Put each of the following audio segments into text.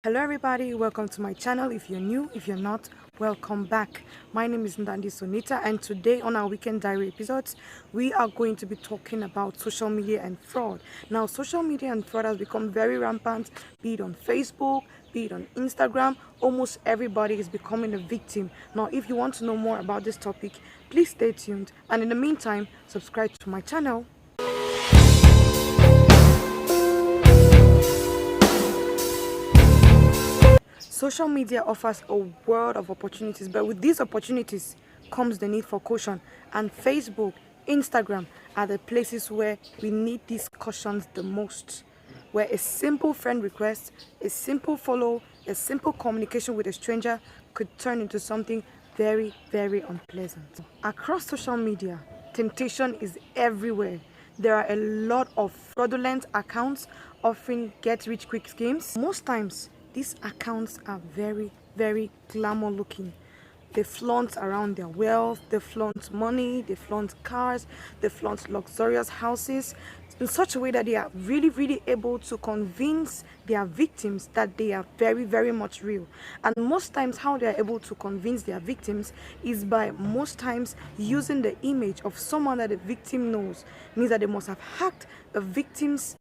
Hello everybody, welcome to my channel. If you're new, if you're not, welcome back. My name is Ndandi Sonita, and today on our weekend diary episodes we are going to be talking about social media and fraud. Now, social media and fraud has become very rampant, be it on Facebook, be it on Instagram. Almost everybody is becoming a victim. Now, if you want to know more about this topic, please stay tuned, and in the meantime, subscribe to my channel. Social media offers a world of opportunities, but with these opportunities comes the need for caution. And Facebook, Instagram are the places where we need these cautions the most. Where a simple friend request, a simple follow, a simple communication with a stranger could turn into something very, very unpleasant. Across social media, temptation is everywhere. There are a lot of fraudulent accounts offering get-rich-quick schemes. Most times, these accounts are very, very glamour looking. They flaunt around their wealth, they flaunt money, they flaunt cars, they flaunt luxurious houses in such a way that they are really able to convince their victims that they are very, very much real. And most times how they are able to convince their victims is by most times using the image of someone that the victim knows. Means that they must have hacked a victim's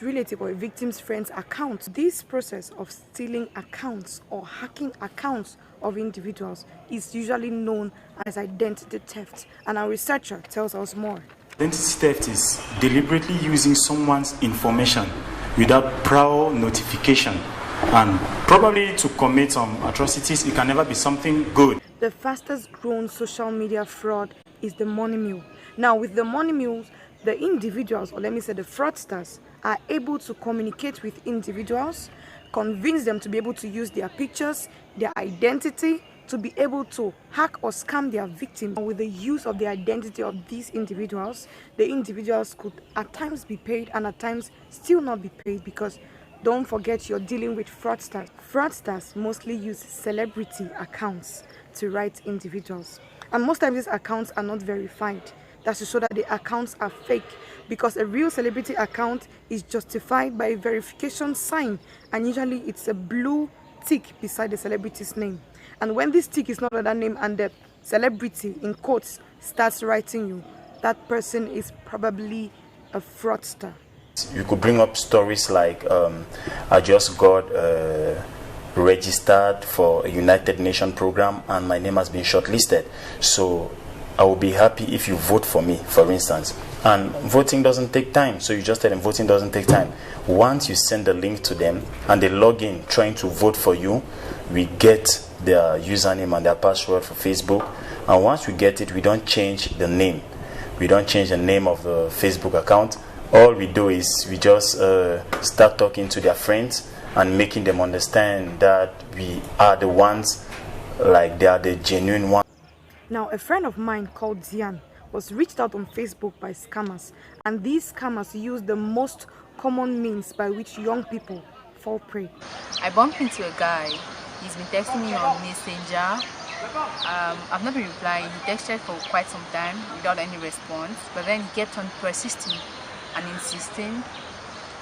relative or a victim's friend's account. This process of stealing accounts or hacking accounts of individuals is usually known as identity theft, and our researcher tells us more. Identity theft is deliberately using someone's information without prior notification, and probably to commit some atrocities. It can never be something good. The fastest growing social media fraud is the money mule. Now, with the money mules, the individuals, or let me say the fraudsters, are able to communicate with individuals, convince them to be able to use their pictures, their identity, to be able to hack or scam their victims. With the use of the identity of these individuals, the individuals could at times be paid and at times still not be paid, because don't forget you're dealing with fraudsters. Fraudsters mostly use celebrity accounts to write individuals, and most times these accounts are not verified. That's to show that the accounts are fake, because a real celebrity account is justified by a verification sign, and usually it's a blue tick beside the celebrity's name. And when this tick is not on that name and the celebrity in quotes starts writing you, that person is probably a fraudster. You could bring up stories like I just got registered for a United Nations program and my name has been shortlisted, so I will be happy if you vote for me, for instance. And voting doesn't take time, so you just tell them voting doesn't take time. Once you send the link to them and they log in trying to vote for you, we get their username and their password for Facebook. And once we get it, we don't change the name. We don't change the name of the Facebook account. All we do is we just start talking to their friends and making them understand that we are the ones, like they are the genuine ones. Now, a friend of mine called Zian was reached out on Facebook by scammers, and these scammers use the most common means by which young people fall prey. I bumped into a guy. He's been texting me on Messenger. I've not been replying. He texted for quite some time without any response, but then he kept on persisting and insisting.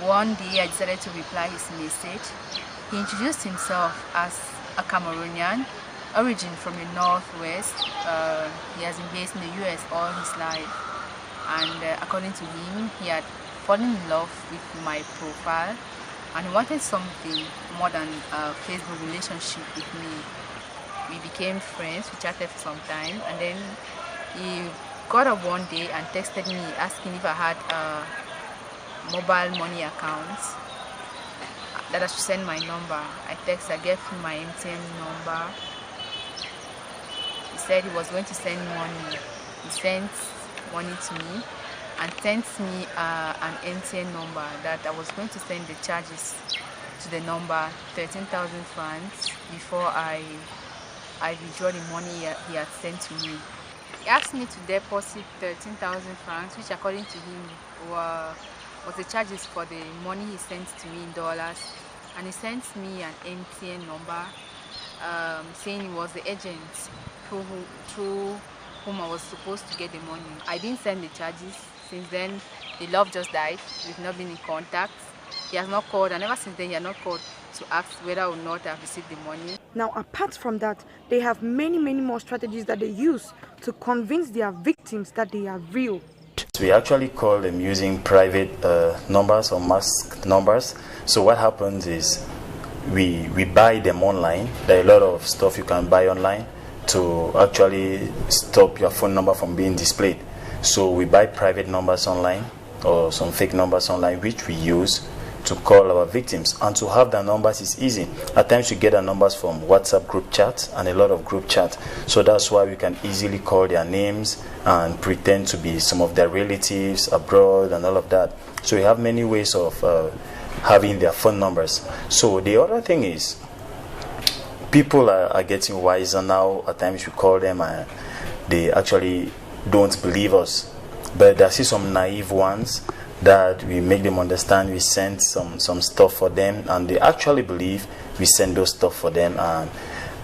One day I decided to reply his message. He introduced himself as a Cameroonian, origin from the northwest. He has been based in the US all his life, and according to him, he had fallen in love with my profile and he wanted something more than a Facebook relationship with me. We became friends, we chatted for some time, and then he got up one day and texted me asking if I had a mobile money account, that I should send my number. I gave him my MTN number. He said he was going to send money. He sent money to me and sent me an MTN number that I was going to send the charges to the number 13,000 francs before I withdraw the money he had sent to me. He asked me to deposit 13,000 francs, which according to him was the charges for the money he sent to me in dollars, and he sent me an MTN number saying he was the agent through whom I was supposed to get the money. I didn't send the charges. Since then, the love just died. We've not been in contact. He has not called, and ever since then he has not called to ask whether or not I've received the money. Now, apart from that, they have many more strategies that they use to convince their victims that they are real. We actually call them using private numbers or masked numbers. So what happens is we buy them online. There are a lot of stuff you can buy online to actually stop your phone number from being displayed. So we buy private numbers online or some fake numbers online, which we use to call our victims. And to have the numbers is easy. At times you get the numbers from WhatsApp group chat and a lot of group chat. So that's why we can easily call their names and pretend to be some of their relatives abroad and all of that. So we have many ways of having their phone numbers. So the other thing is, people are getting wiser now. At times we call them and they actually don't believe us. But there are some naive ones that we make them understand. We send some stuff for them and they actually believe. We send those stuff for them and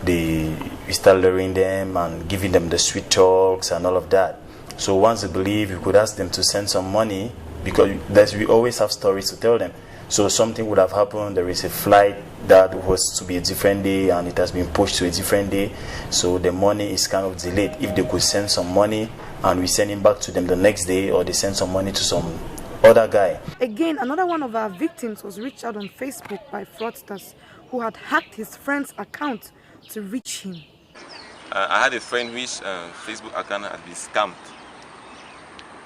we start luring them and giving them the sweet talks and all of that. So once they believe, we could ask them to send some money, because we always have stories to tell them. So something would have happened, there is a flight that was to be a different day and it has been pushed to a different day, so the money is kind of delayed. If they could send some money and we send it back to them the next day, or they send some money to some other guy. Again, another one of our victims was reached out on Facebook by fraudsters who had hacked his friend's account to reach him. I had a friend which Facebook account had been scammed,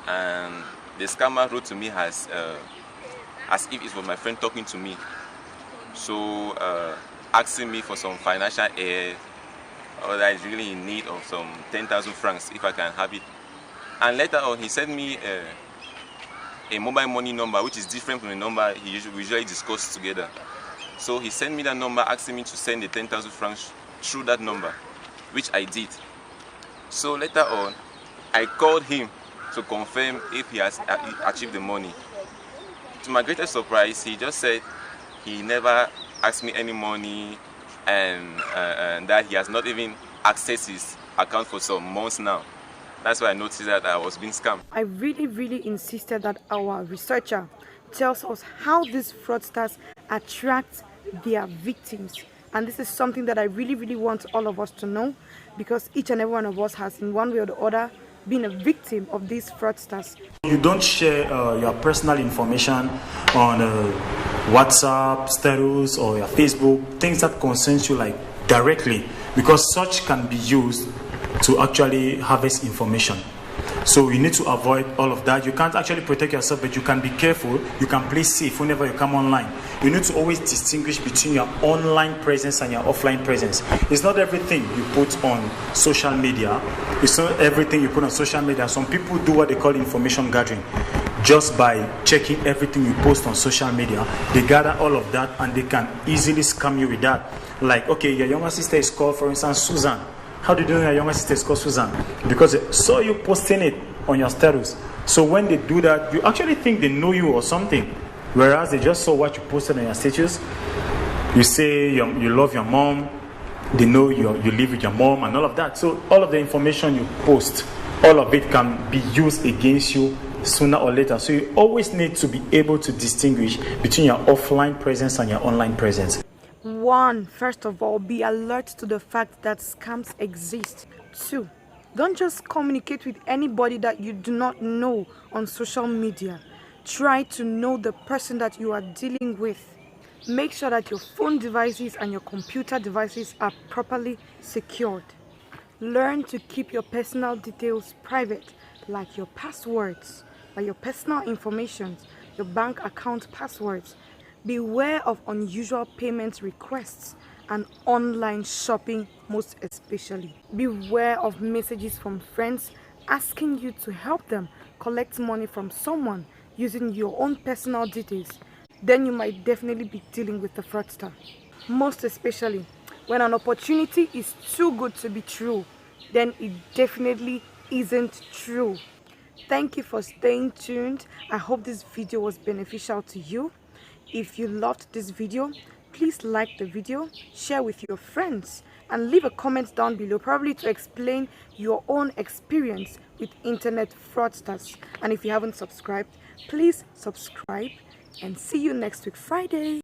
and the scammer wrote to me as if it was my friend talking to me, so asking me for some financial aid, or that is really in need of some 10,000 francs if I can have it. And later on he sent me a mobile money number which is different from the number we usually discuss together. So he sent me that number asking me to send the 10,000 francs through that number, which I did. So later on I called him to confirm if he has achieved the money. To my greatest surprise, he just said he never asked me any money, and that he has not even accessed his account for some months now. That's why I noticed that I was being scammed. I really insisted that our researcher tells us how these fraudsters attract their victims. And this is something that I really want all of us to know, because each and every one of us has, in one way or the other, been a victim of these fraudsters. You don't share your personal information on WhatsApp, status, or your Facebook, things that concerns you like directly, because such can be used to actually harvest information. So you need to avoid all of that. You can't actually protect yourself, but you can be careful. You can play safe whenever you come online. You need to always distinguish between your online presence and your offline presence. It's not everything you put on social media. It's not everything you put on social media. Some people do what they call information gathering. Just by checking everything you post on social media, they gather all of that and they can easily scam you with that. Like, okay, your younger sister is called, for instance, Susan. How did you know your younger sister is called Susan? Because they saw you posting it on your status. So when they do that, you actually think they know you or something, whereas they just saw what you posted on your status. You say you love your mom, they know you live with your mom and all of that. So all of the information you post, all of it can be used against you sooner or later. So you always need to be able to distinguish between your offline presence and your online presence. One, first of all, be alert to the fact that scams exist. Two, don't just communicate with anybody that you do not know on social media. Try to know the person that you are dealing with. Make sure that your phone devices and your computer devices are properly secured. Learn to keep your personal details private, like your passwords, like your personal information, your bank account passwords. Beware of unusual payment requests and online shopping, most especially. Beware of messages from friends asking you to help them collect money from someone using your own personal details. Then you might definitely be dealing with a fraudster. Most especially when an opportunity is too good to be true, then it definitely isn't true. Thank you for staying tuned. I hope this video was beneficial to you. If you loved this video, please like the video, share with your friends, and leave a comment down below, probably to explain your own experience with internet fraudsters. And if you haven't subscribed, please subscribe, and see you next week Friday.